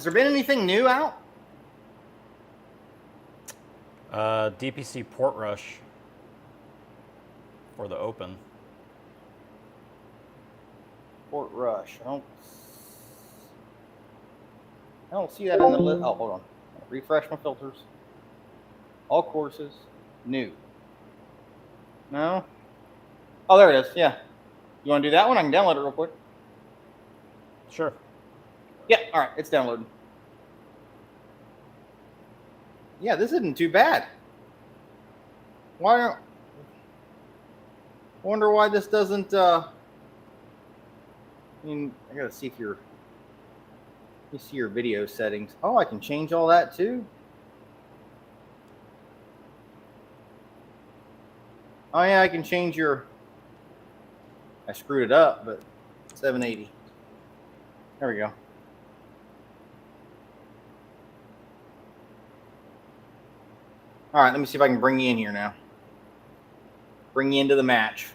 there been anything new out? DPC Portrush for the open. Portrush. I don't see that in the list. Oh, hold on. Refresh my filters. All courses. New. No? Oh, there it is. Yeah. You want to do that one? I can download it real quick. Sure. Yeah, all right. It's downloading. Yeah, this isn't too bad. Wonder why this doesn't, I mean, I gotta see if let me see your video settings. Oh, I can change all that too. Oh yeah, I can change I screwed it up, but 780. There we go. All right, let me see if I can bring you in here now. Bring you into the match.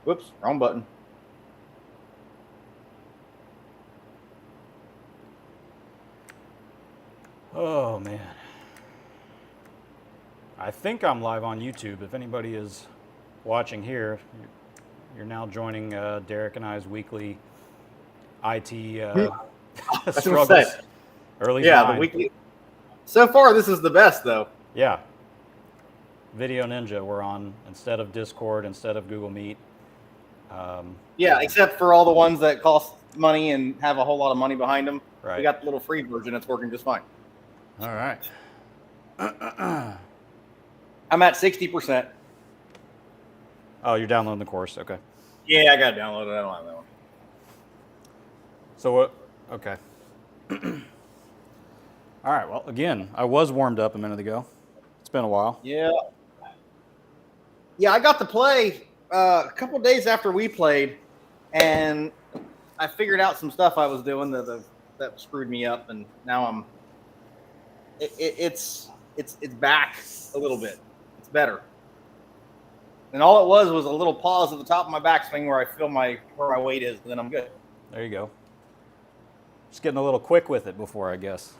Whoops, wrong button. Oh, man. I think I'm live on YouTube. If anybody is watching here, you're now joining Derek and I's weekly IT struggles. Early yeah, the weekly. So far, this is the best, though. Yeah. Video Ninja we're on instead of Discord, instead of Google Meet. Yeah, except for all the ones that cost money and have a whole lot of money behind them. Right. We got the little free version that's working just fine. All right. I'm at 60%. Oh, you're downloading the course. Okay. Yeah, I got to download it. I don't have that one. So what? Okay. All right. Well, again, I was warmed up a minute ago. It's been a while. Yeah. Yeah, I got to play a couple days after we played, and I figured out some stuff I was doing that screwed me up, and now it's back a little bit. It's better. And all it was a little pause at the top of my backswing where I feel where my weight is, and then I'm good. There you go. Just getting a little quick with it before, I guess.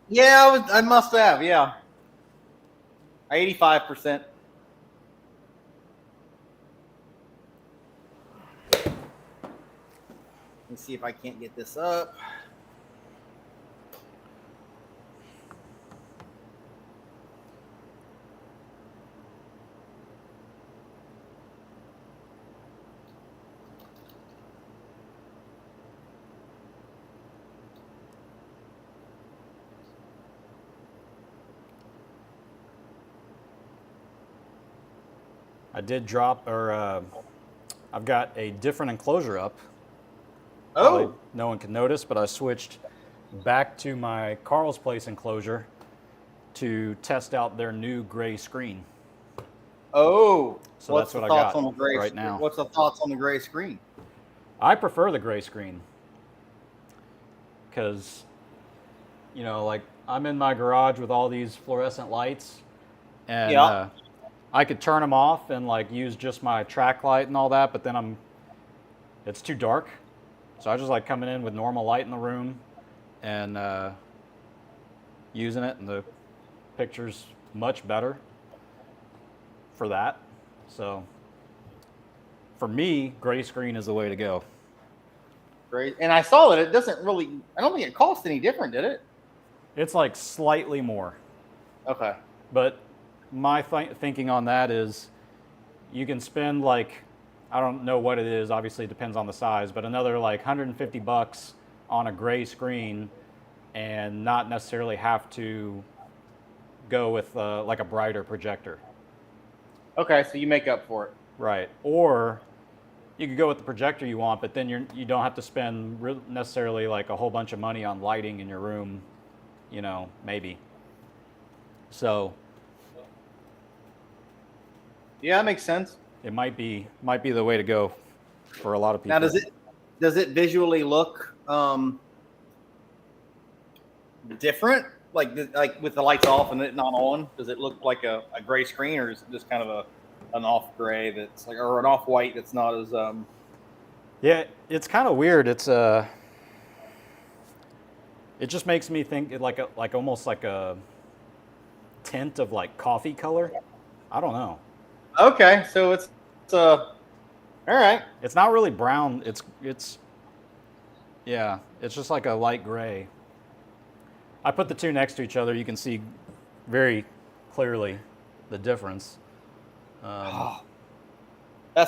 Yeah, I must have. Yeah, 85%. Let's see if I can't get this up. I did drop, I've got a different enclosure up. Oh. Probably no one can notice, but I switched back to my Carl's Place enclosure to test out their new gray screen. Oh. So that's what I got right now. What's the thoughts on the gray screen? I prefer the gray screen because, you know, like I'm in my garage with all these fluorescent lights, and yeah. I could turn them off and like use just my track light and all that, but then it's too dark. So I just like coming in with normal light in the room and using it, and the picture's much better for that. So for me, gray screen is the way to go. Great. And I saw that it doesn't really, I don't think it cost any different, did it? It's like slightly more. Okay. But my thinking on that is you can spend like, I don't know what it is, obviously it depends on the size, but another like $150 on a gray screen and not necessarily have to go with like a brighter projector. Okay, so you make up for it. Right. Or you could go with the projector you want, but then you don't have to spend necessarily like a whole bunch of money on lighting in your room, you know, maybe. So yeah, that makes sense. It might be the way to go for a lot of people. Now, does it visually look different? Like with the lights off and it not on? Does it look like a gray screen, or is it just kind of an off gray that's like, or an off white that's not as Yeah, it's kind of weird. It's it just makes me think like almost like a tint of like coffee color. I don't know. Okay, so it's all right. It's not really brown. It's yeah, it's just like a light gray. I put the two next to each other. You can see very clearly the difference. That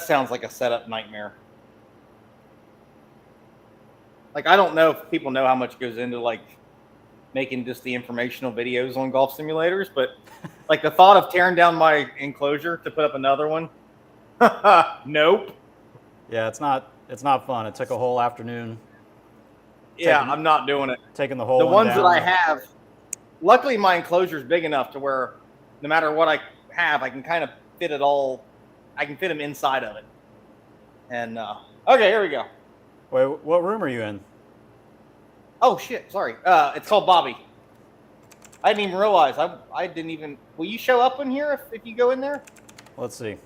sounds like a setup nightmare. Like, I don't know if people know how much goes into like making just the informational videos on golf simulators, but like the thought of tearing down my enclosure to put up another one, nope. Yeah, it's not fun. It took a whole afternoon. Yeah, I'm not doing it. Taking the whole The one ones down. that I have, luckily my enclosure is big enough to where no matter what I have, I can kind of fit it all. I can fit them inside of it. And okay, here we go. Wait, what room are you in? Oh shit, sorry. It's called Bobby. I didn't even realize. I didn't even. Will you show up in here if you go in there? Let's see.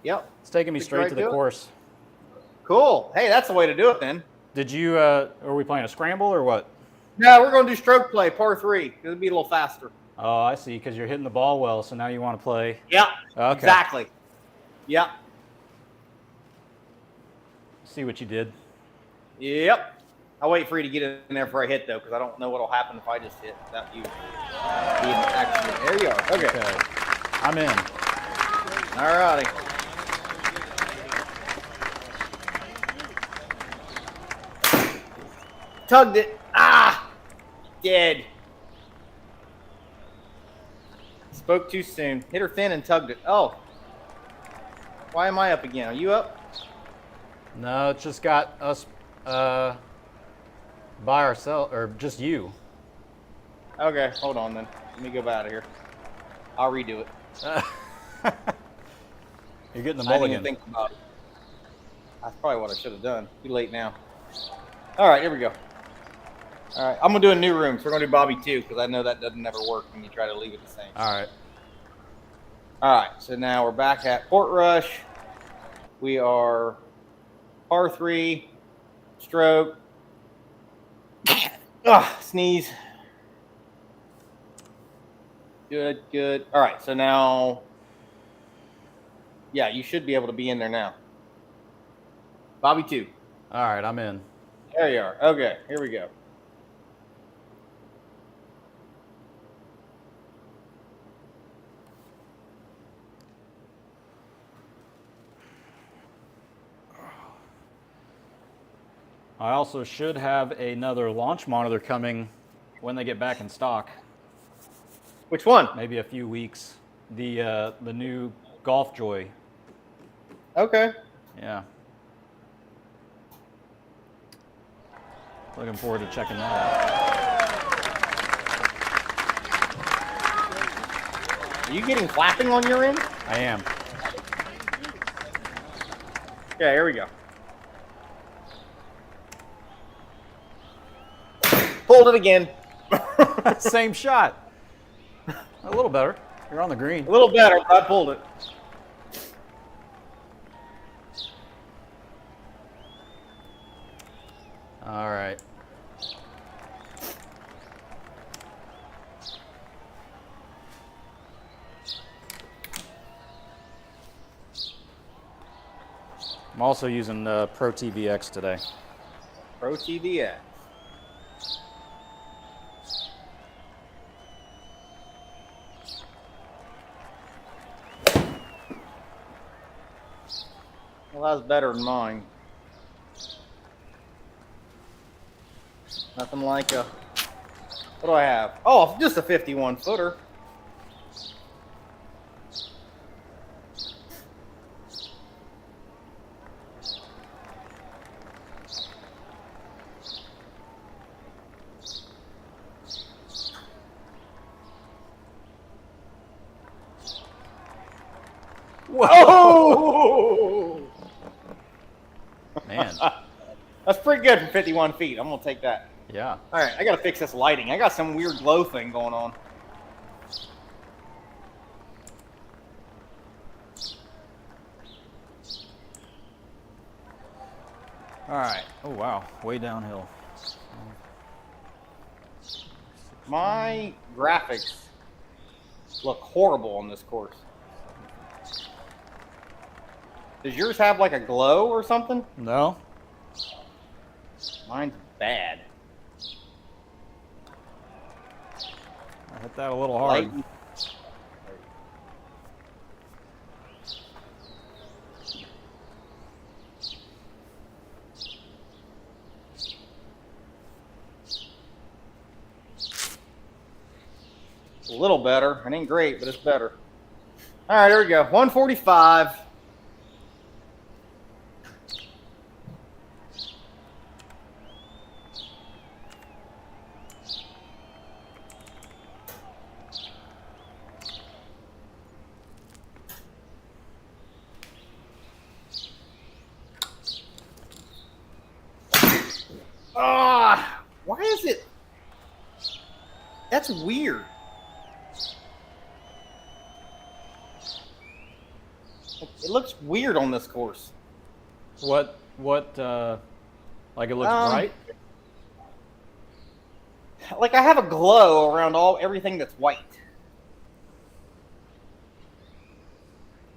Yep. It's taking me Did you straight already to the do it? course. Cool. Hey, that's the way to do it then. Did you? Are we playing a scramble or what? No, we're going to do stroke play, par 3. It'll be a little faster. Oh, I see. Because you're hitting the ball well, so now you want to play. Yep. Okay. Exactly. Yep. See what you did. Yep. I'll wait for you to get in there before I hit, though, because I don't know what'll happen if I just hit without you being actually. There you are. Okay. I'm in. All righty. Tugged it. Ah! Dead. Spoke too soon. Hit her thin and tugged it. Oh. Why am I up again? Are you up? No, it's just got us by ourselves, or just you. Okay, hold on then. Let me go out of here. I'll redo it. You're getting the I didn't mulligan. even think about it. That's probably what I should have done. Too late now. All right, here we go. All right, I'm going to do a new room. So we're going to do Bobby 2 because I know that doesn't never work when you try to leave it the same. All right. All right, so now we're back at Portrush. We are par 3, stroke. Sneeze. Good, good. All right, so now, yeah, you should be able to be in there now. Bobby 2. All right, I'm in. There you are. Okay, here we go. I also should have another launch monitor coming when they get back in stock. Which one? Maybe a few weeks. The new Golf Joy. Okay. Yeah. Looking forward to checking that out. Are you getting flapping on your end? I am. Yeah, here we go. Pulled it again. Same shot. A little better. You're on the green. A little better, but I pulled it. All right. I'm also using ProTee VX today. ProTee VX. Well, that's better than mine. Nothing like a. What do I have? Oh, just a 51 footer. Whoa! Man. That's pretty good for 51 feet. I'm gonna take that. Yeah. All right, I gotta fix this lighting. I got some weird glow thing going on. All right. Oh wow, way downhill. My graphics look horrible on this course. Does yours have like a glow or something? No. Mine's bad. I hit that a little hard. Light. It's a little better. It ain't great, but it's better. All right, here we go. 145. Why is it? That's weird. It looks weird on this course. What? Like it looks bright? Like I have a glow around everything that's white.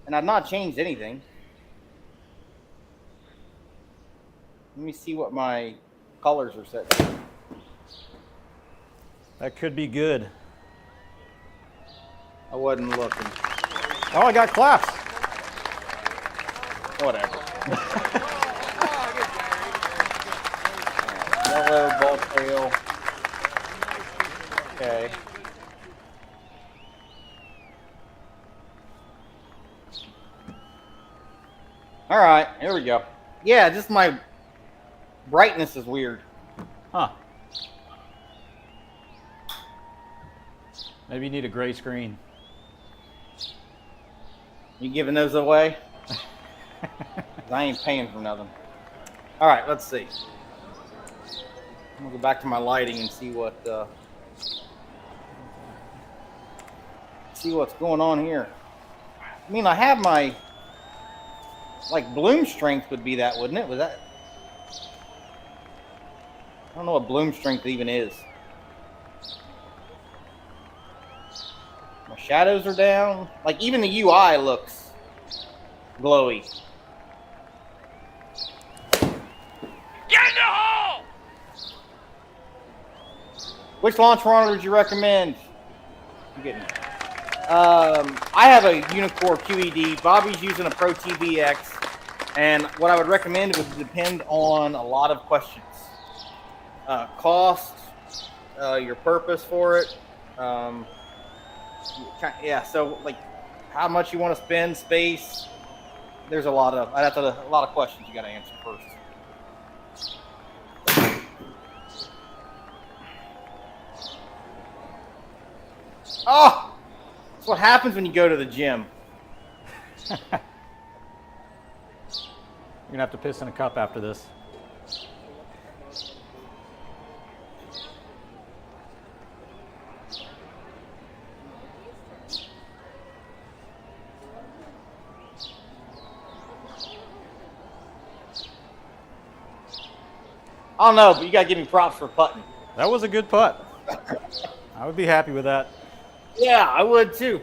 And I've not changed anything. Let me see what my colors are set to. That could be good. I wasn't looking. Oh, I got claps. Whatever. Yellow ball tail. Okay. All right, here we go. Yeah, just my brightness is weird. Huh. Maybe you need a gray screen. You giving those away? 'Cause I ain't paying for nothing. All right, let's see. I'm gonna go back to my lighting and see what's going on here. I mean, I have my bloom strength would be that, wouldn't it? Was that? I don't know what bloom strength even is. My shadows are down. Like even the UI looks glowy. Get in the hole! Which launch monitor would you recommend? I'm getting it. I have a Uneekor QED. Bobby's using a ProTee VX, and what I would recommend would depend on a lot of questions: cost, your purpose for it. Yeah, so like how much you want to spend, space. There's a lot of questions you got to answer first. Oh, that's what happens when you go to the gym. You're gonna have to piss in a cup after this. I don't know, but you gotta give me props for putting. That was a good putt. I would be happy with that. Yeah, I would too.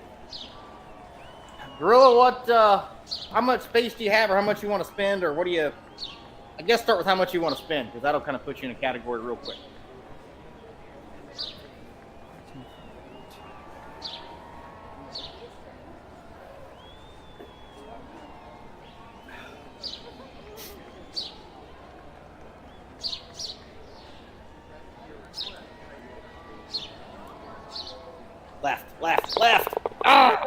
Gorilla, how much space do you have, or how much you want to spend, or what do you? I guess start with how much you want to spend, because that'll kind of put you in a category real quick. Left. Ah!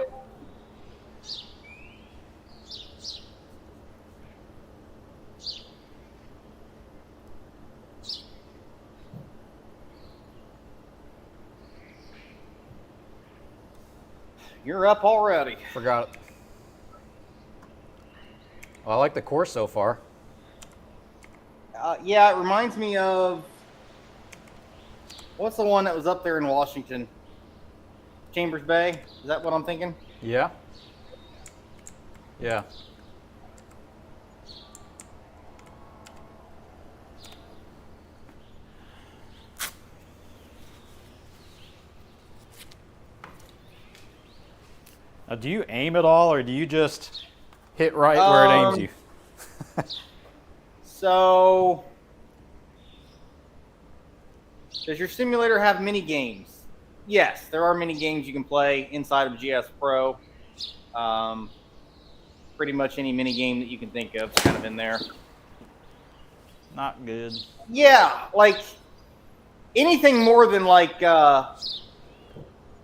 You're up already. Forgot it. Well, I like the course so far. Yeah, it reminds me of what's the one that was up there in Washington? Chambers Bay? Is that what I'm thinking? Yeah. Yeah. Now, do you aim at all, or do you just hit right where it aims you? So, does your simulator have mini games? Yes, there are mini games you can play inside of GS Pro. Pretty much any mini game that you can think of is kind of in there. Not good. Yeah, like anything more than like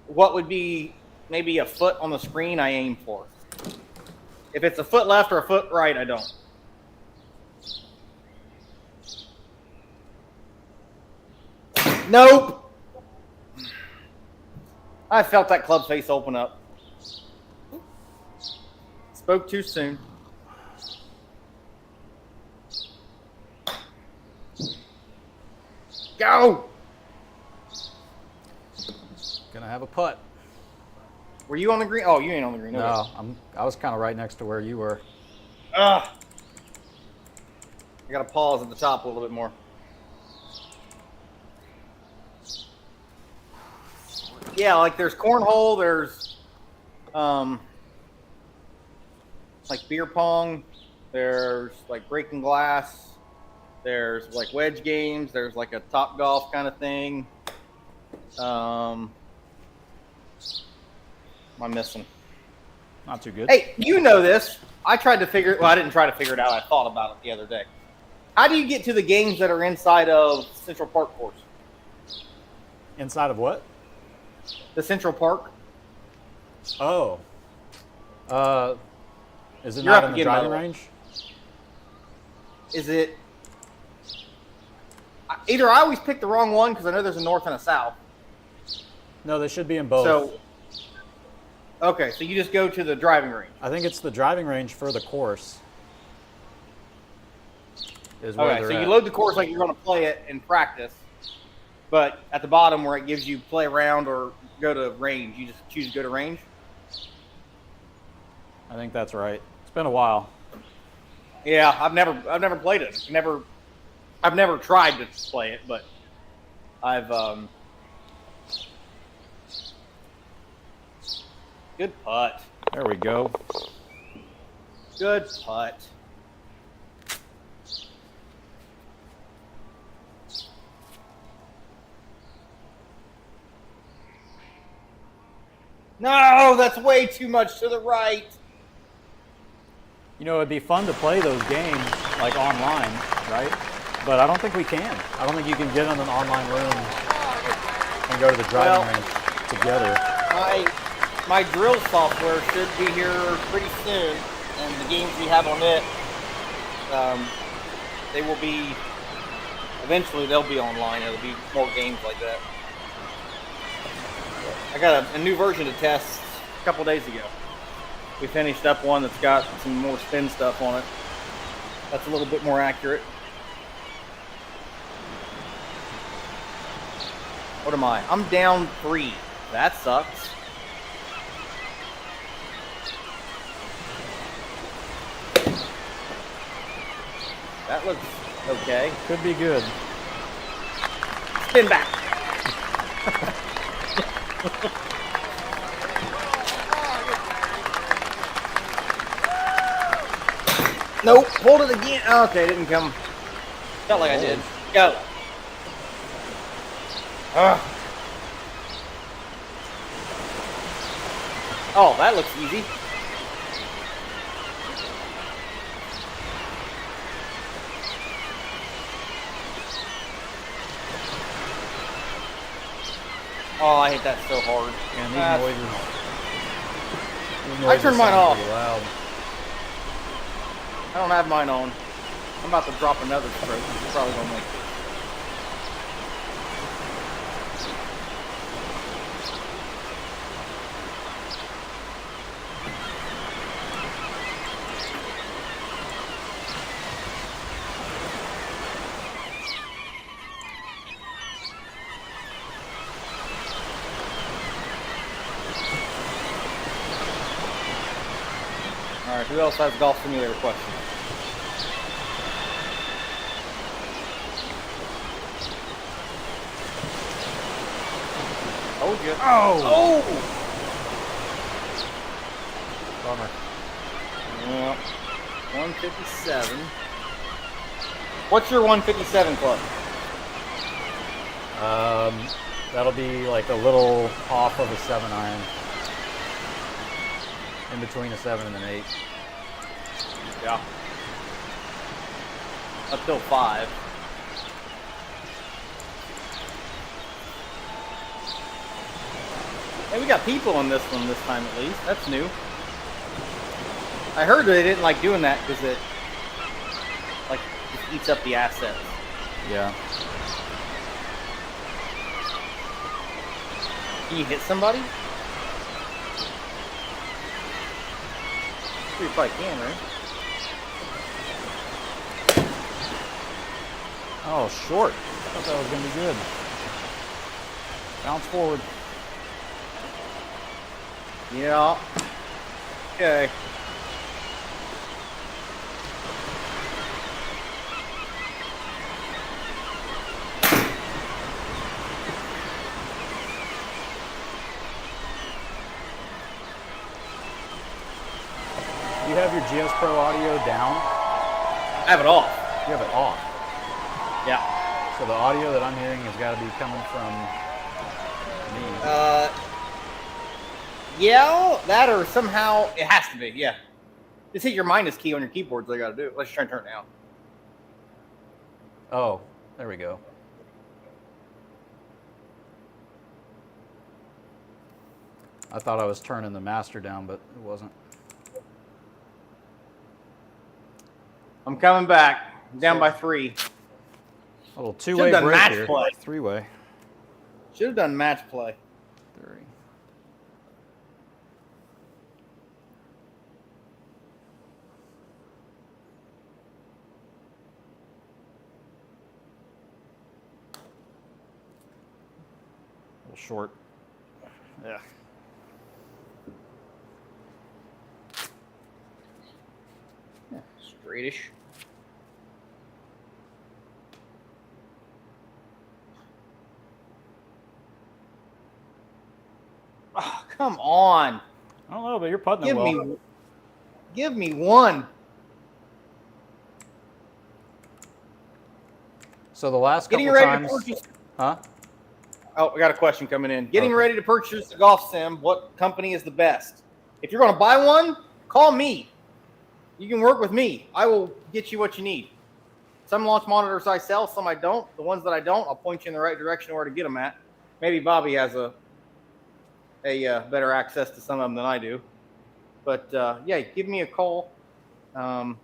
what would be maybe a foot on the screen, I aim for. If it's a foot left or a foot right, I don't. Nope. I felt that club face open up. Spoke too soon. Go! Gonna have a putt. Were you on the green? Oh, you ain't on the green. No, I was kind of right next to where you were. Ugh. I gotta pause at the top a little bit more. Yeah, like there's cornhole, there's like beer pong, there's like breaking glass, there's like wedge games, there's like a top golf kind of thing. What am I missing? Not too good. Hey, you know this. I tried to figure. Well, I didn't try to figure it out. I thought about it the other day. How do you get to the games that are inside of Central Park course? Inside of what? The Central Park. Oh. Is it You're not up in the again, by driving the way. range? Is it? Either I always pick the wrong one because I know there's a north and a south. No, they should be in both. So, okay, so you just go to the driving range. I think it's the driving range for the course. Is where Okay, they're so at. you load the course like you're going to play it in practice, but at the bottom where it gives you play around or go to range, you just choose to go to range. I think that's right. It's been a while. Yeah, I've never played it. I've never tried to play it, but I've good putt. There we go. Good putt. No, that's way too much to the right. You know, it'd be fun to play those games like online, right? But I don't think we can. I don't think you can get in an online room and go to the driving range together. My drill software should be here pretty soon, and the games we have on it, they will be, eventually they'll be online. There'll be more games like that. I got a new version to test a couple days ago. We finished up one that's got some more spin stuff on it. That's a little bit more accurate. What am I? I'm down 3. That sucks. That looks okay. Could be good. Spin back. Nope. Hold it again. Oh, okay, didn't come. Felt like I did. Go. Oh, that looks easy. Oh, I hate that so hard. And these noises I turned mine sound off. pretty loud. I don't have mine on. I'm about to drop another stroke. It's probably gonna make it. right, who else has golf simulator questions? Told you. Oh! Oh! Bummer. Yeah. 157. What's your 157 club? That'll be like a little off of a 7-iron. In between a 7 and an 8. Yeah. Up till 5. Hey, we got people on this one this time at least. That's new. I heard they didn't like doing that because it like just eats up the assets. Yeah. Can you hit somebody? You probably can, right? Oh, short. I thought that was going to be good. Bounce forward. Yeah. Okay. You have your GCQuad audio down? I have it off. You have it off. Yeah. So the audio that I'm hearing has got to be coming from me. Yeah, that or somehow it has to be. Yeah. Just hit your minus key on your keyboard. So I got to do it. Let's try and turn it down. Oh, there we go. I thought I was turning the master down, but it wasn't. I'm coming back. I'm down by 3. A little two-way done break match here. play. 3-way. Should have done match play. 3. A little short. Yeah. Yeah, straightish. Oh, come on. I don't know, but you're putting it well. Give me one. So the last couple Getting ready times, to purchase. huh? Oh, I got a question coming in. Getting Okay. ready to purchase a golf sim. What company is the best? If you're going to buy one, call me. You can work with me. I will get you what you need. Some launch monitors I sell, some I don't. The ones that I don't, I'll point you in the right direction where to get them at. Maybe Bobby has a better access to some of them than I do. But yeah, give me a call. You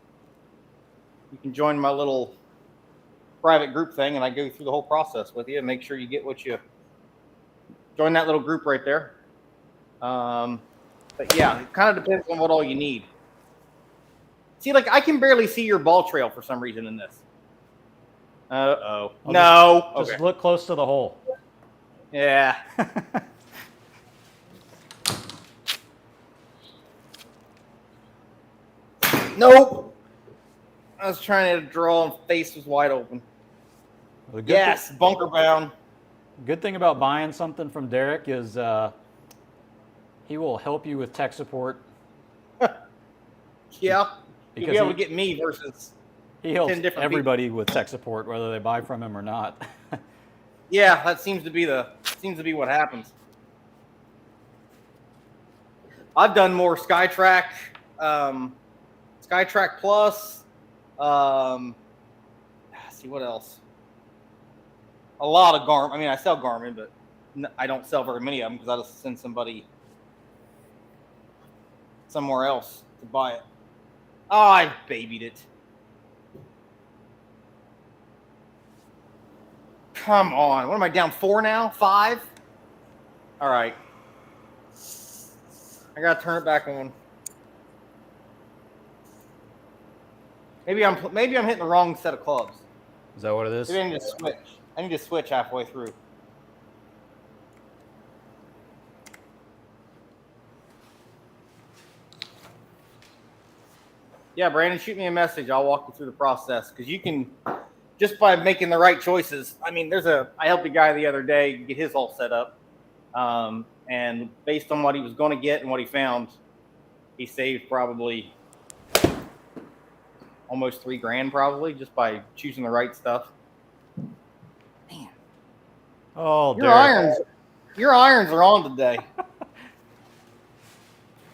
can join my little private group thing, and I go through the whole process with you and make sure you get what you join that little group right there. But yeah, it kind of depends on what all you need. See, like I can barely see your ball trail for some reason in this. Uh-oh. No. Just Okay. look close to the hole. Yeah. Nope. I was trying to draw and face was wide open. The good Yes, bunker bound. Good thing about buying something from Derek is he will help you with tech support. Yeah. You'll Because be able to get me versus he helps 10 different everybody with tech support, whether they buy from him or not. yeah, that seems to be what happens. I've done more SkyTrack, SkyTrack Plus. See what else? A lot of Garmin. I mean, I sell Garmin, but I don't sell very many of them because I just send somebody somewhere else to buy it. Oh, I babied it. Come on. What am I down 4 now? 5? All right. I got to turn it back on. Maybe I'm hitting the wrong set of clubs. Is that what it is? Maybe I need to switch. I need to switch halfway through. Yeah, Brandon, shoot me a message. I'll walk you through the process because you can just by making the right choices. I mean, I helped a guy the other day get his all set up, and based on what he was going to get and what he found, he saved probably almost $3,000 probably just by choosing the right stuff. Man, Oh, your irons are on today,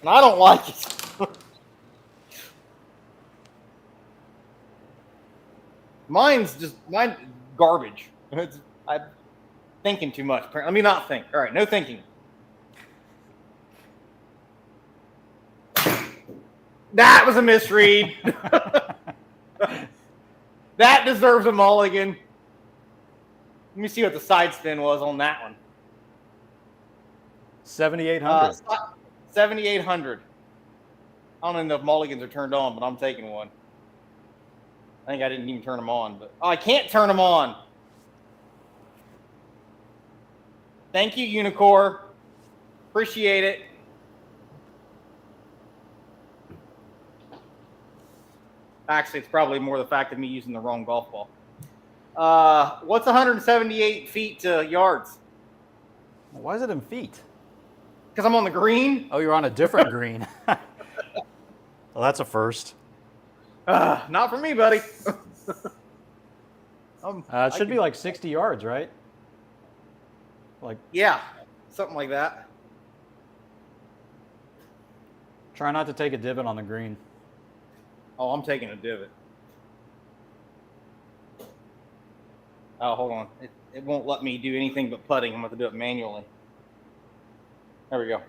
and I don't like it. Mine garbage. I'm thinking too much. Let me not think. All right, no thinking. That was a misread. That deserves a mulligan. Let me see what the side spin was on that one. 7,800. 7,800. I don't know if mulligans are turned on, but I'm taking one. I think I didn't even turn them on, but I can't turn them on. Thank you, Uneekor. Appreciate it. Actually, it's probably more the fact of me using the wrong golf ball. What's 178 feet to yards? Why is it in feet? Because I'm on the green. Oh, you're on a different green. Well, that's a first. Not for me, buddy. It should be like 60 yards, right? Like, yeah, something like that. try not to take a divot on the green. Oh, I'm taking a divot. Oh, hold on. It won't let me do anything but putting. I'm going to do it manually. There we go.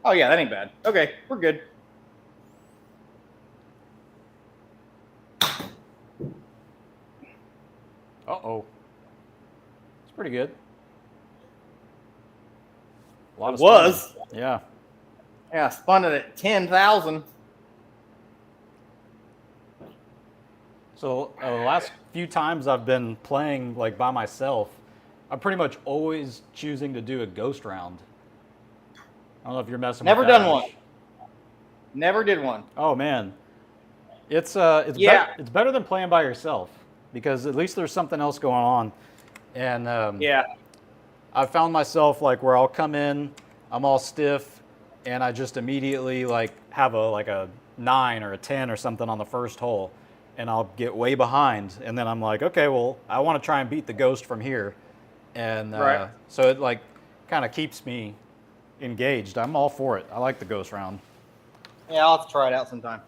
Oh, yeah, that ain't bad. Okay, we're good. Uh-oh. It's pretty good. A lot It of was. spinning. Yeah. Yeah, spun it at 10,000. So the last few times I've been playing like by myself, I'm pretty much always choosing to do a ghost round. I don't know if you're messing Never with that done much. one. Never did one. Oh man, it's Yeah. it's better than playing by yourself because at least there's something else going on. And Yeah. I found myself like where I'll come in, I'm all stiff, and I just immediately like have a 9 or a 10 or something on the first hole, and I'll get way behind, and then I'm like, okay, well, I want to try and beat the ghost from here, and Right. so it like kind of keeps me engaged. I'm all for it. I like the ghost round. Yeah, I'll have to try it out sometime.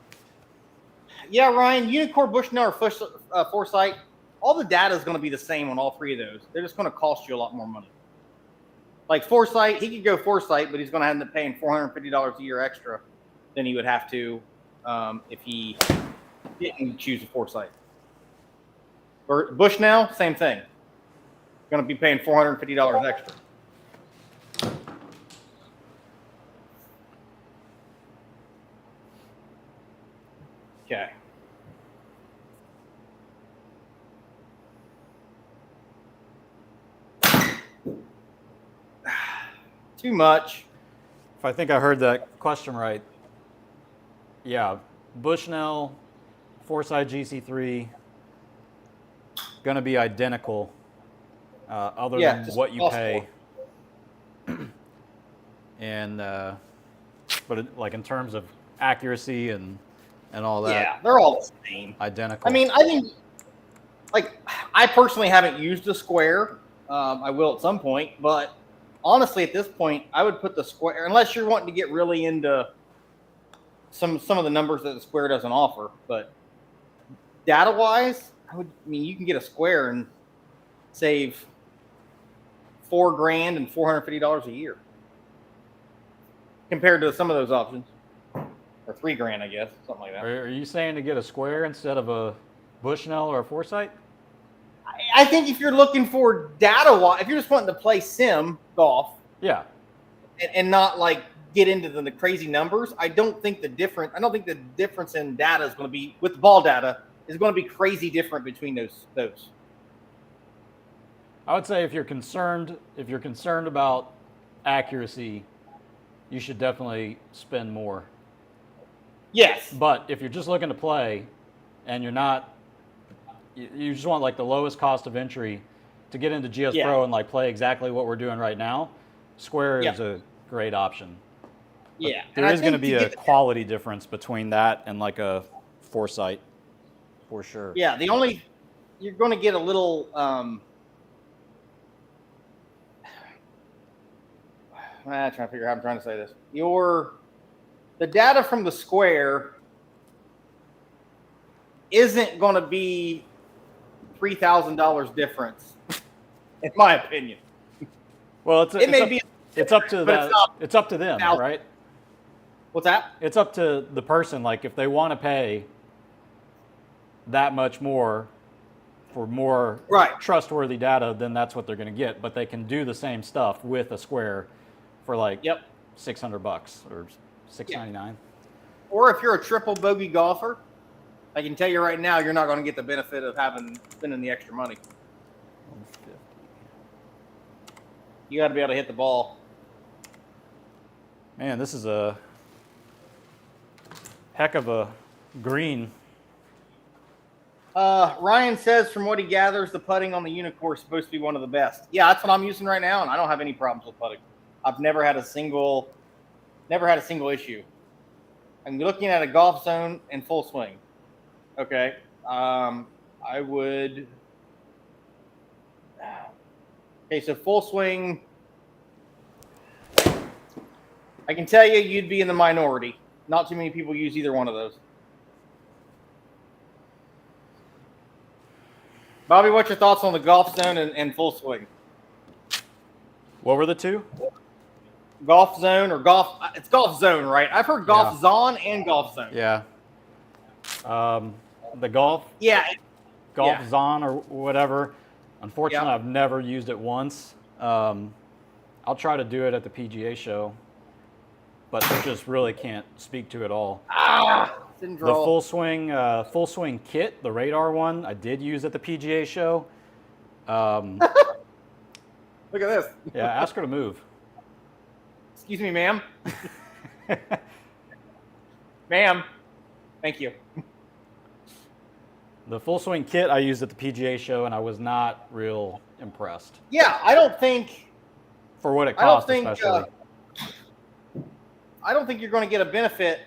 Yeah, Ryan, Uneekor, Bushnell, or Foresight, all the data is going to be the same on all three of those. They're just going to cost you a lot more money. Like Foresight, he could go Foresight, but he's going to end up paying $450 a year extra than he would have to if he didn't choose a Foresight. Or Bushnell, same thing. Going to be paying $450 extra. Okay. Too much. If I think I heard that question right, yeah, Bushnell, Foresight GC3, going to be identical, other Yeah, than just what you cost pay. And but like in terms of accuracy and all that, Yeah, they're all the same. identical. I mean, I think, like, I personally haven't used a square. I will at some point, but honestly, at this point, I would put the square, unless you're wanting to get really into some of the numbers that the square doesn't offer. But data-wise, I mean, you can get a square and save $4,000 and $450 a year compared to some of those options, or $3,000, I guess, something like that. Are you saying to get a square instead of a Bushnell or a Foresight? I think if you're looking for data, if you're just wanting to play sim golf, Yeah. and not like get into the crazy numbers, I don't think the difference in data is going to be with the ball data is going to be crazy different between those. I would say if you're concerned about accuracy, you should definitely spend more. Yes. But if you're just looking to play and you're not, you just want like the lowest cost of entry to get into GS Pro and like play exactly what we're doing right now, Square is a great option. But Yeah. there is going to be a quality difference between that and like a Foresight, for sure. Yeah, you're going to get a little, I'm trying to figure out how I'm trying to say this. The data from the Square isn't going to be $3,000 difference, in my opinion. Well, it's up to that. It's up to them, 1,000. right? What's that? It's up to the person. Like if they want to pay that much more for more trustworthy data, then that's what they're going to get. But they can do the same stuff with a Square for like $600 or $699. Or if you're a triple bogey golfer, I can tell you right now, you're not going to get the benefit of spending the extra money. 150. You got to be able to hit the ball. Man, this is a heck of a green. Ryan says from what he gathers, the putting on the Uneekor is supposed to be one of the best. Yeah, that's what I'm using right now, and I don't have any problems with putting. I've never had a single issue. I'm looking at a golf zone and full swing. Okay. I would. Okay, so full swing. I can tell you, you'd be in the minority. Not too many people use either one of those. Bobby, what's your thoughts on the golf zone and full swing? What were the two? Golf zone or golf? It's golf zone, right? I've heard golf zone and golf zone. Yeah. The golf. Yeah. Golf zone or whatever. Unfortunately, I've never used it once. I'll try to do it at the PGA show, but I just really can't speak to it all. Didn't The draw. full swing kit, the radar one, I did use at the PGA show. Look at this. Yeah, ask her to move. Excuse me, ma'am. Ma'am. Thank you. The full swing kit I used at the PGA show, and I was not real impressed. Yeah, I don't think. For what it cost, especially. I don't think you're going to get a benefit.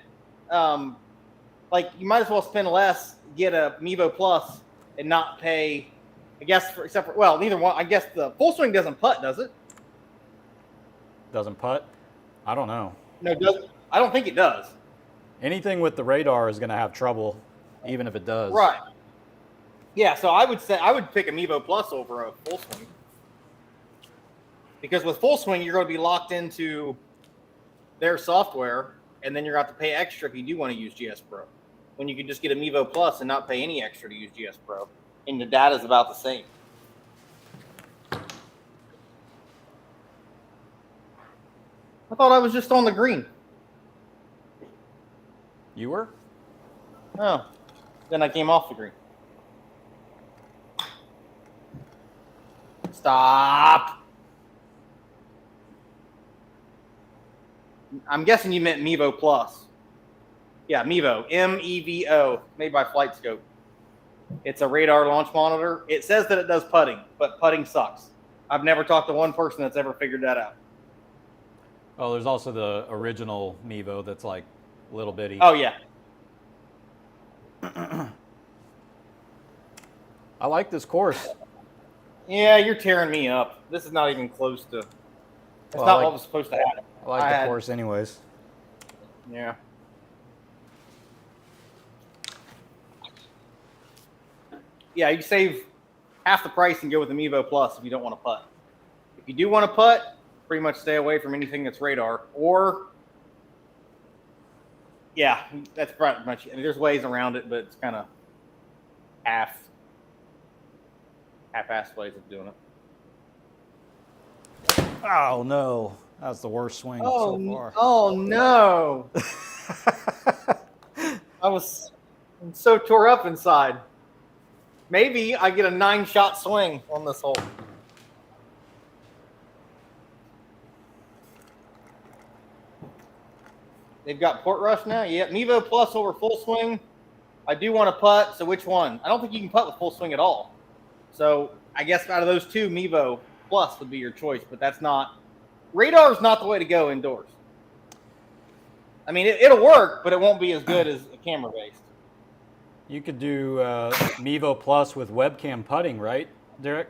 Like, you might as well spend less, get a Mevo Plus, and not pay, I guess, neither one. I guess the full swing doesn't putt, does it? Doesn't putt? I don't know. No, it doesn't. I don't think it does. Anything with the radar is going to have trouble, even if it does. Right. Yeah, so I would pick a Mevo Plus over a full swing. Because with full swing, you're going to be locked into their software, and then you're going to have to pay extra if you do want to use GS Pro. When you can just get a Mevo Plus and not pay any extra to use GS Pro, and the data is about the same. I thought I was just on the green. You were? Oh, then I came off the green. Stop. I'm guessing you meant Mevo Plus. Yeah, Mevo, M-E-V-O, made by FlightScope. It's a radar launch monitor. It says that it does putting, but putting sucks. I've never talked to one person that's ever figured that out. Oh, there's also the original Mevo that's like little bitty. Oh, yeah. I like this course. Yeah, you're tearing me up. This is not even close to. It's not what was supposed to happen. I like the course anyways. Yeah. Yeah, you save half the price and go with the Mevo Plus if you don't want to putt. If you do want to putt, pretty much stay away from anything that's radar. Or, yeah, that's pretty much. I mean, there's ways around it, but it's kind of half-assed ways of doing it. Oh no, that's the worst swing so far. Oh no! I'm so tore up inside. Maybe I get a 9-shot swing on this hole. They've got Portrush now. Yeah, Mevo Plus over full swing. I do want to putt, so which one? I don't think you can putt with full swing at all. So I guess out of those two, Mevo Plus would be your choice, but that's not. Radar is not the way to go indoors. I mean, it'll work, but it won't be as good as a camera-based. You could do Mevo Plus with webcam putting, right, Derek?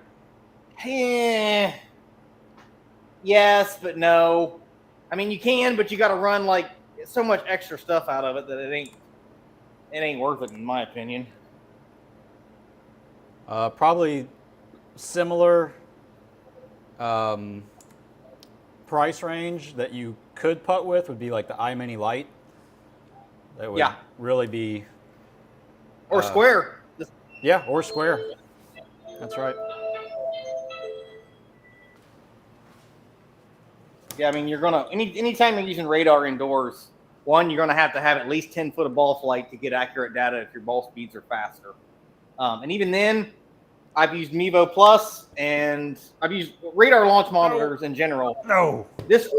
Yes, but no. I mean, you can, but you got to run like so much extra stuff out of it that it ain't worth it, in my opinion. Probably similar price range that you could putt with would be like the Eye Mini Lite. That would really be. Or square. Yeah, or square. That's right. Yeah, I mean, you're gonna anytime you're using radar indoors, one, you're gonna have to have at least 10 foot of ball flight to get accurate data if your ball speeds are faster. And even then, I've used Mevo Plus and I've used radar launch monitors in general. No. This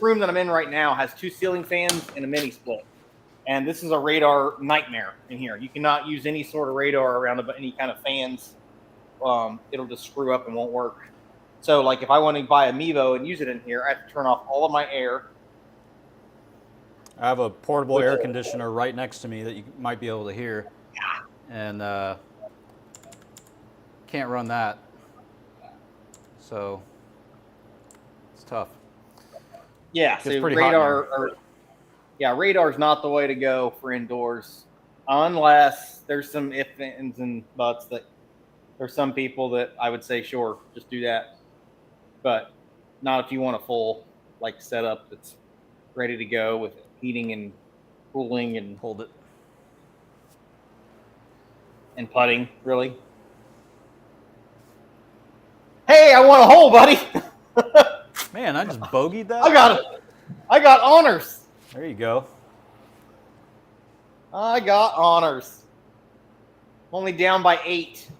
room that I'm in right now has 2 ceiling fans and a mini split. And this is a radar nightmare in here. You cannot use any sort of radar around any kind of fans. It'll just screw up and won't work. So, like, if I want to buy a Mevo and use it in here, I have to turn off all of my air. I have a portable air conditioner right next to me that you might be able to hear. And can't run that. So, it's tough. Yeah, so radar is not the way to go for indoors, unless there's some ifs, ands, and buts that there's some people that I would say, sure, just do that. But not if you want a full setup that's ready to go with heating and cooling and Hold it. And putting, really. Hey, I want a hole, buddy. Man, I just bogeyed that. I got it. I got honors. There you go. I got honors. Only down by 8.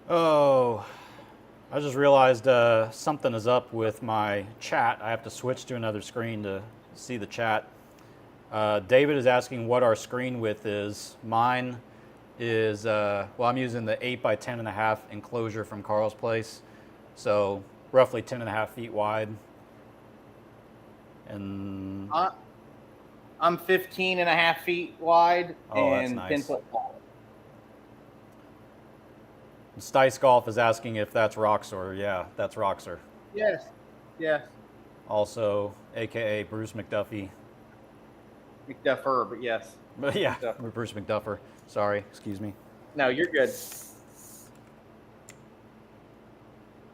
Oh, I just realized something is up with my chat. I have to switch to another screen to see the chat. David is asking what our screen width is. Mine is, I'm using the 8x10.5 enclosure from Carl's Place. So roughly 10.5 feet wide. And I'm 15.5 feet wide and nice. 10 foot tall. Stice Golf is asking if that's Roxor. Yeah, that's Roxor. Yes. Also, AKA Bruce McDuffie. McDuffer, but yes. But yeah, McDuffer. Bruce McDuffer. Sorry, excuse me. No, you're good.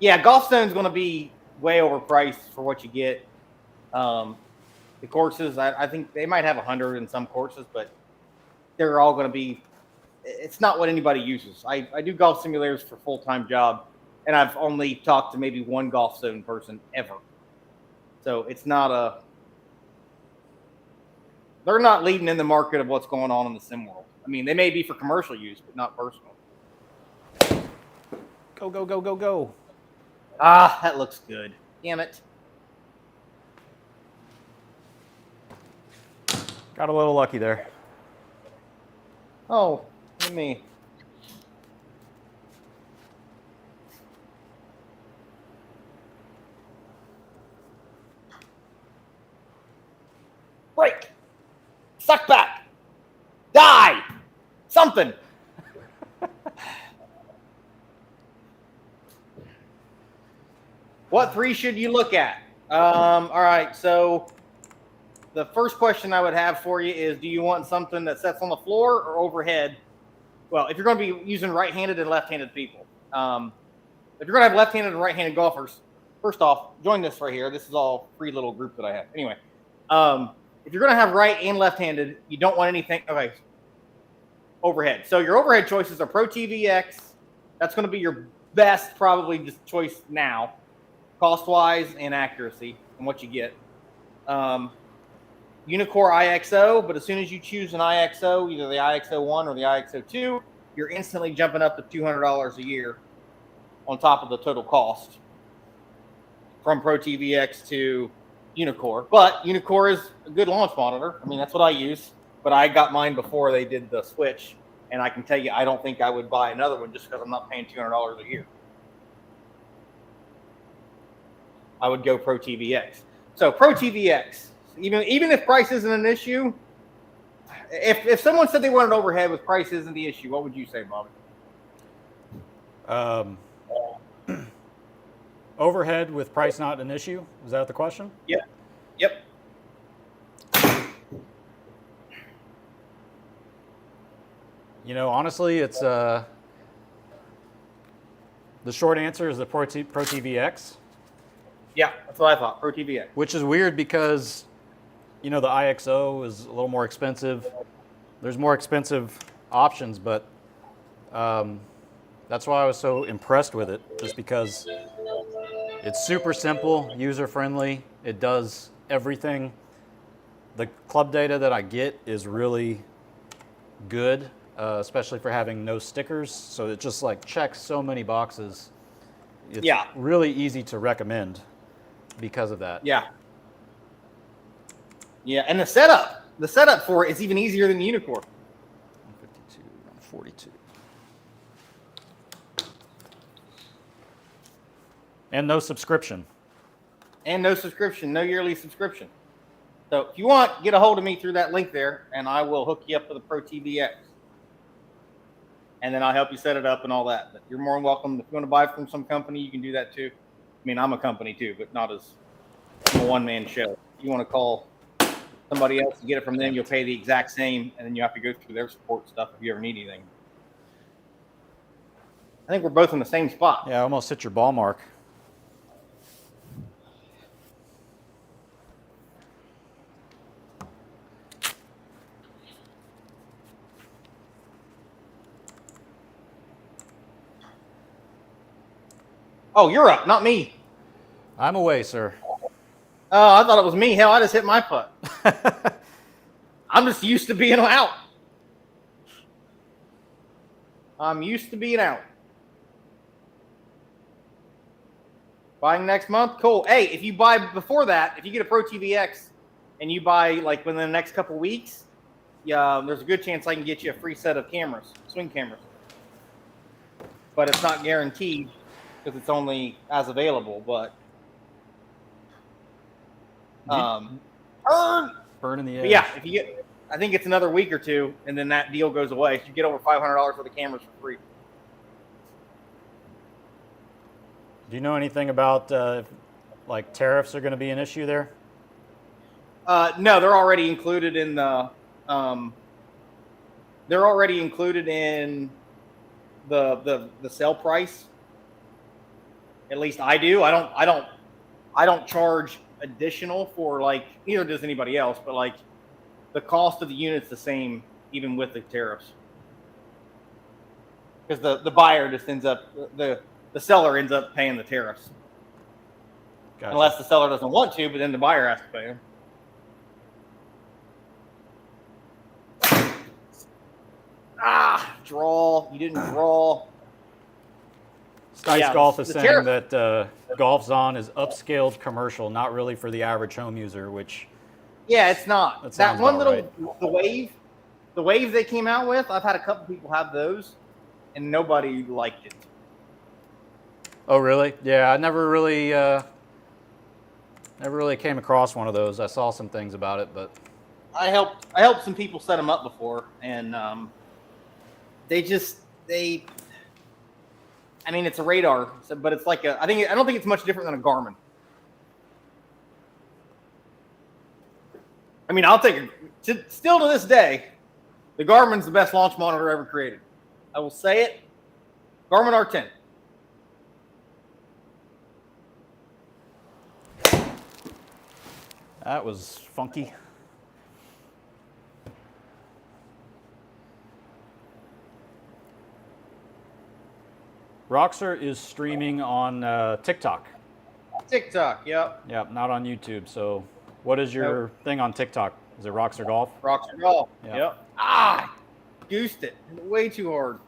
Yeah, Golfstone's going to be way overpriced for what you get. The courses, I think they might have 100 in some courses, but they're all going to be. It's not what anybody uses. I do golf simulators for full-time job, and I've only talked to maybe one Golfstone person ever. So it's not they're not leading in the market of what's going on in the sim world. I mean, they may be for commercial use, but not personal. Go, go, go, go, go. Ah, that looks good. Damn it. Got a little lucky there. Oh, look at me. Break. Suck back. Die. Something. What 3 should you look at? All right, so the first question I would have for you is, do you want something that sets on the floor or overhead? Well, if you're going to be using right-handed and left-handed people. If you're going to have left-handed and right-handed golfers, first off, join this right here. This is all free little group that I have. Anyway, if you're going to have right and left-handed, you don't want anything. Okay, overhead. So your overhead choices are ProTee VX. That's going to be your best, probably, just choice now, cost-wise and accuracy and what you get. Uneekor IXO, but as soon as you choose an IXO, either the IXO1 or the IXO2, you're instantly jumping up to $200 a year on top of the total cost from ProTee VX to Uneekor. But Uneekor is a good launch monitor. I mean, that's what I use. But I got mine before they did the switch, and I can tell you, I don't think I would buy another one just because I'm not paying $200 a year. I would go ProTee VX. So ProTee VX, even if price isn't an issue, if someone said they wanted overhead with price isn't the issue, what would you say, Bobby? Overhead with price not an issue? Is that the question? Yeah. Yep. You know, honestly, it's the short answer is the ProTee VX. Yeah, that's what I thought. ProTee VX. Which is weird because, you know, the IXO is a little more expensive. There's more expensive options, but that's why I was so impressed with it, just because it's super simple, user-friendly. It does everything. The club data that I get is really good, especially for having no stickers. So it just like checks so many boxes. It's really easy to recommend because of that. Yeah. Yeah, and the setup for it is even easier than the Uneekor. 152, 142. And no subscription. And no subscription, no yearly subscription. So if you want, get a hold of me through that link there, and I will hook you up with a ProTee VX. And then I'll help you set it up and all that. But you're more than welcome. If you want to buy from some company, you can do that too. I mean, I'm a company too, but not as a one-man show. If you want to call somebody else to get it from them, you'll pay the exact same, and then you have to go through their support stuff if you ever need anything. I think we're both in the same spot. Yeah, I almost hit your ball mark. Oh, you're up, not me. I'm away, sir. Oh, I thought it was me. Hell, I just hit my putt. I'm just used to being out. I'm used to being out. Buying next month? Cool. Hey, if you buy before that, if you get a ProTee VX and you buy like within the next couple weeks, yeah, there's a good chance I can get you a free set of cameras, swing cameras. But it's not guaranteed because it's only as available. But burn in the edge. yeah, if you get, I think it's another week or two, and then that deal goes away. So you get over $500 for the cameras for free. Do you know anything about like tariffs are going to be an issue there? No, they're already included in the. They're already included in the sale price. At least I do. I don't charge additional for like, neither does anybody else, but like the cost of the unit's the same even with the tariffs. Because the buyer just ends up the seller ends up paying the tariffs. Gotcha. Unless the seller doesn't want to, but then the buyer has to pay them. Draw. You didn't draw. Dice Yeah, Golf is the saying tariff- that Golf Zone is upscaled commercial, not really for the average home user, which Yeah, it's not. That That sounds one about little the wave they came out with, I've had a couple people have those, and nobody liked it. Oh, really? Yeah, I never really came across one of those. I saw some things about it, but I helped some people set them up before, and I mean, it's a radar, but it's like I don't think it's much different than a Garmin. I mean, I'll take it. Still to this day, the Garmin's the best launch monitor ever created. I will say it. Garmin R10. that was funky. Roxer is streaming on TikTok. TikTok, yep. Yep, not on YouTube. So What is your thing on TikTok? Is it Rocks or Golf? Rocks or Golf. Yeah. Yep. Ah, goosed it way too hard.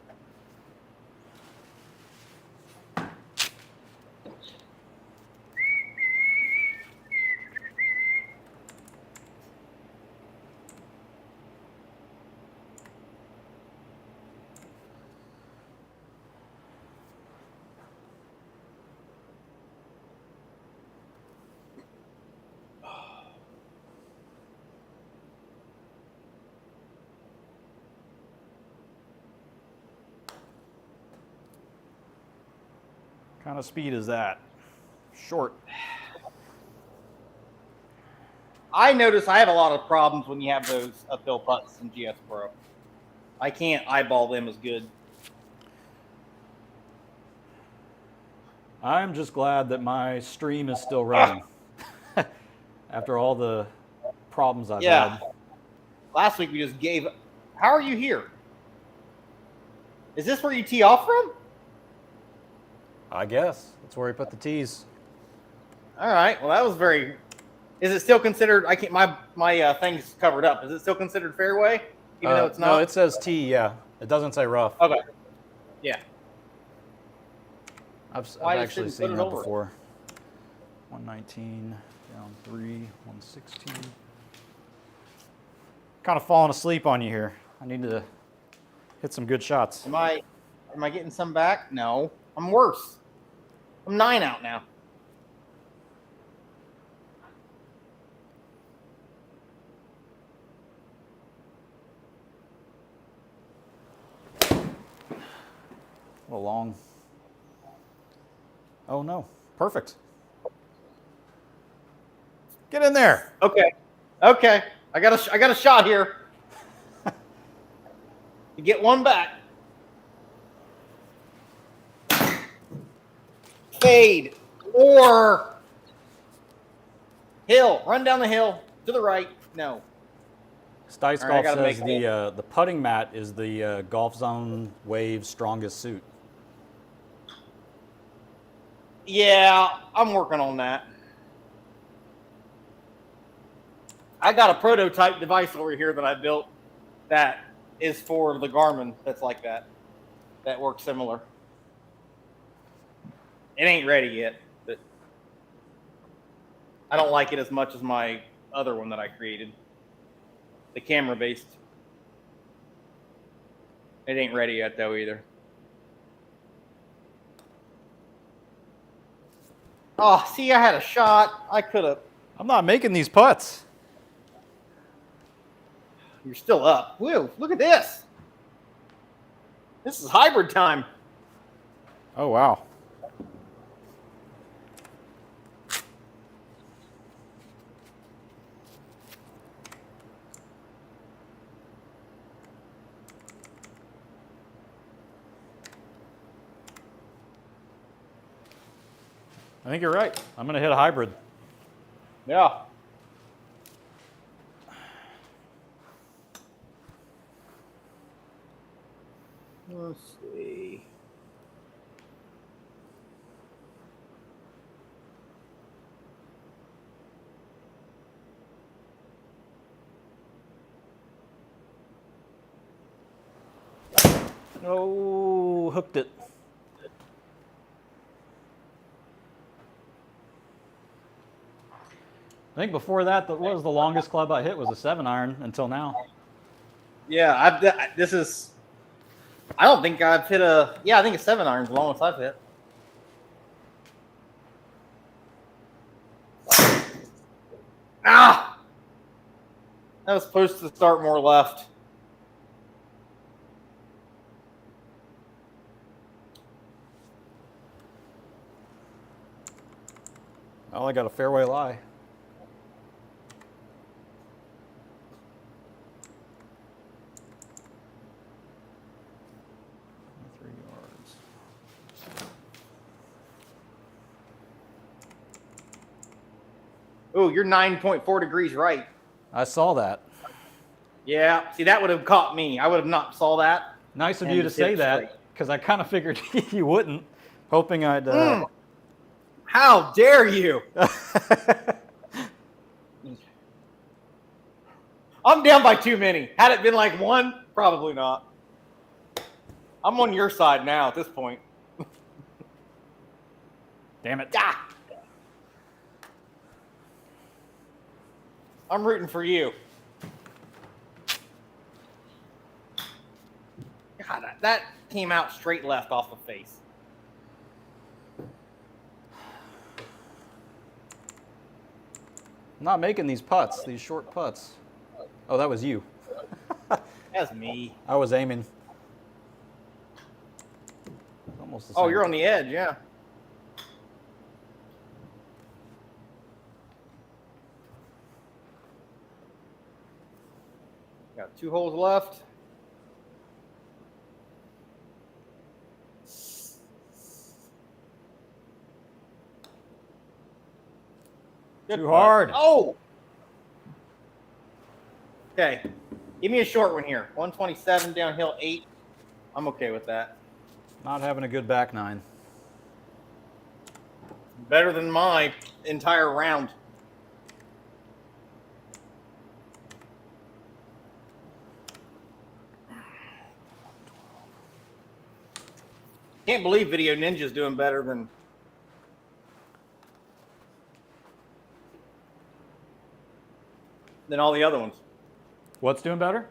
What kind of speed is that? Short. I notice I have a lot of problems when you have those uphill putts in GS Pro. I can't eyeball them as good. I'm just glad that my stream is still running. After all the problems I've had. Last week we just gave. How are you here? Is this where you tee off from? I guess. That's where he put the tees. All right. Well, that was very. Is it still considered? I can't. My thing's covered up. Is it still considered fairway? Even though it's not. No, it says tee. Yeah, it doesn't say rough. Okay. Yeah. I've Why actually just didn't seen put it that over? before. 119 down 3, 116. Kind of falling asleep on you here. I need to hit some good shots. Am I getting some back? No. I'm worse. I'm 9 out now. A little long. Oh no. Perfect. Get in there. Okay. Okay. I got a shot here. You get one back. Fade or hill. Run down the hill to the right. No. Stice All right, I Golf gotta says make the putting mat is the Golf Zone Wave's strongest suit. Yeah, I'm working on that. I got a prototype device over here that I built that is for the Garmin that's like that. That works similar. It ain't ready yet, but I don't like it as much as my other one that I created. The camera based. It ain't ready yet though either. Oh, see, I had a shot. I could have. I'm not making these putts. You're still up. Whoa, look at this. This is hybrid time. Oh, wow. I think you're right. I'm going to hit a hybrid. Yeah. Let's see. Oh, hooked it. I think before that, what was the longest club I hit was a 7-iron until now. Yeah, this is. I don't think I've hit a. Yeah, I think a 7-iron's the longest I've hit. Ah! That was supposed to start more left. Well, I got a fairway lie. Oh, you're 9.4 degrees right. I saw that. Yeah, see, that would have caught me. I would have not saw that. Nice of And you to just hit say it that, straight. because I kind of figured you wouldn't, hoping I'd... How dare you? I'm down by too many. Had it been like one, probably not. I'm on your side now at this point. Damn it. Ah! I'm rooting for you. God, that came out straight left off the face. I'm not making these putts, these short putts. Oh, that was you. That's me. I was aiming. Almost the same. Oh, you're on the edge, yeah. Got 2 holes left. Good Too putt. hard. Oh! Okay. Give me a short one here. 127 downhill 8. I'm okay with that. Not having a good back nine. Better than my entire round. Can't believe Video Ninja's doing better than all the other ones. What's doing better?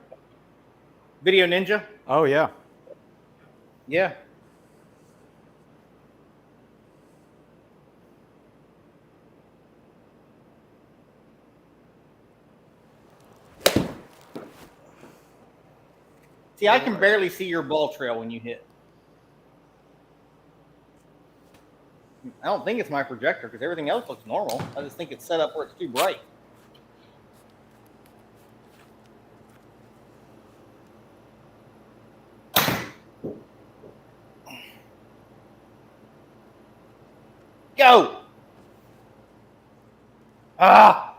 Video Ninja? Oh, yeah. Yeah. See, I can barely see your ball trail when you hit. I don't think it's my projector because everything else looks normal. I just think it's set up where it's too bright. Go! Ah!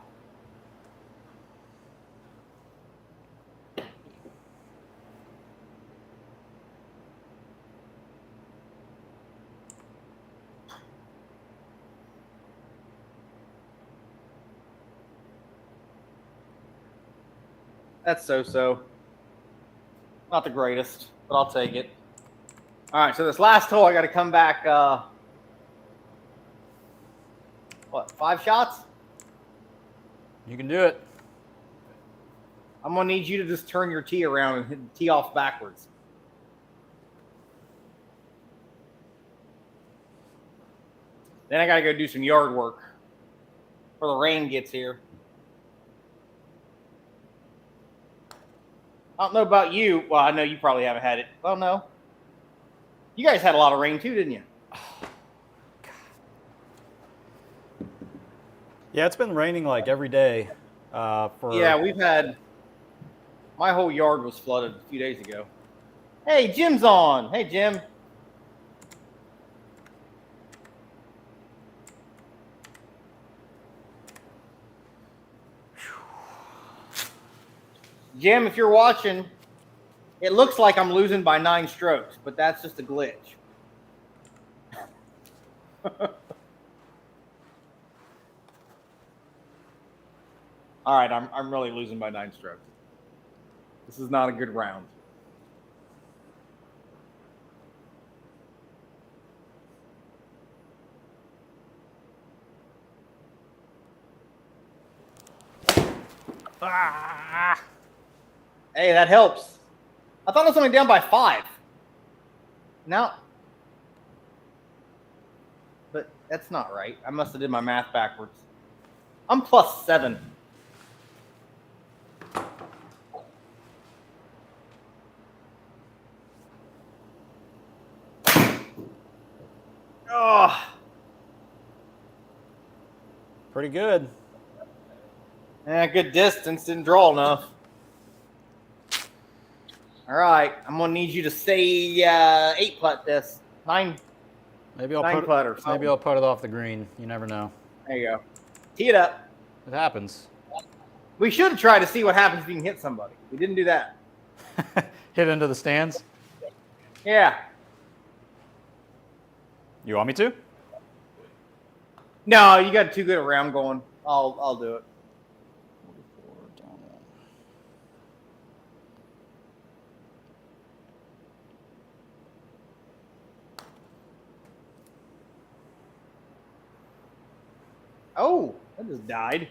That's so-so. Not the greatest, but I'll take it. All right, so this last hole, I got to come back, what, 5 shots? You can do it. I'm going to need you to just turn your tee around and hit the tee off backwards. Then I got to go do some yard work before the rain gets here. I don't know about you. Well, I know you probably haven't had it. Well, no. You guys had a lot of rain too, didn't you? Yeah, it's been raining like every day. Yeah, we've had. My whole yard was flooded a few days ago. Hey, Jim's on. Hey, Jim. Jim, if you're watching, it looks like I'm losing by 9 strokes, but that's just a glitch. All right, I'm really losing by 9 strokes. This is not a good round. Ah. Hey, that helps. I thought I was only down by 5. No. But that's not right. I must have did my math backwards. I'm +7. Oh. Pretty good. Good distance. Didn't draw enough. All right. I'm going to need you to say 8 putt this. 9. Maybe I'll 9 put putt or something. maybe I'll put it off the green. You never know. There you go. Tee it up. It happens. We should try to see what happens if you can hit somebody. We didn't do that. Hit into the stands. Yeah. You want me to? No, you got too good a round going. I'll do it. Oh, that just died.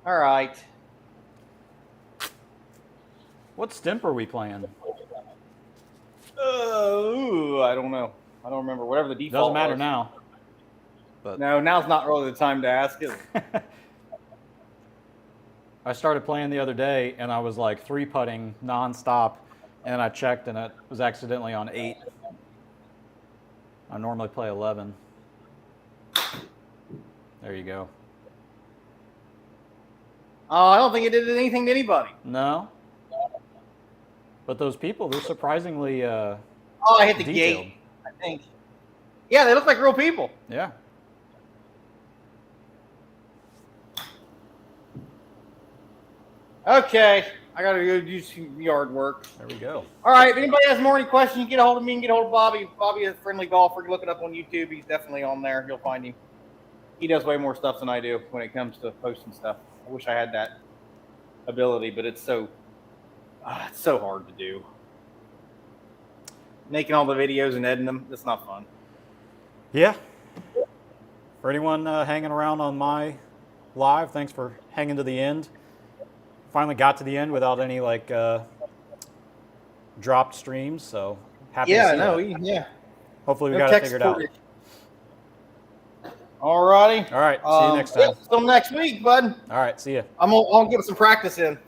All right. What stimp are we playing? I don't know. I don't remember. Whatever the default Doesn't matter was. now. But No, now's not really the time to ask, is it? I started playing the other day, and I was like 3-putting nonstop, and I checked, and it was accidentally on 8. I normally play 11. There you go. Oh, I don't think it did anything to anybody. No. But those people, they're surprisingly Oh, I hit the detailed. gate, I think. Yeah, they look like real people. Yeah. Okay, I gotta go do some yard work. There we go. All right, if anybody has more any questions, get a hold of me and get a hold of Bobby. Bobby is a friendly golfer. Look it up on YouTube. He's definitely on there. You'll find him. He does way more stuff than I do when it comes to posting stuff. I wish I had that ability, but it's so hard to do. Making all the videos and editing them, it's not fun. Yeah. For anyone hanging around on my live, thanks for hanging to the end. Finally got to the end without any like dropped streams, so happy to see that. Yeah. Hopefully we No got it text figured out. footage. All righty. All right, see you next time. Till next week, bud. All right, see ya. I'm gonna get some practice in.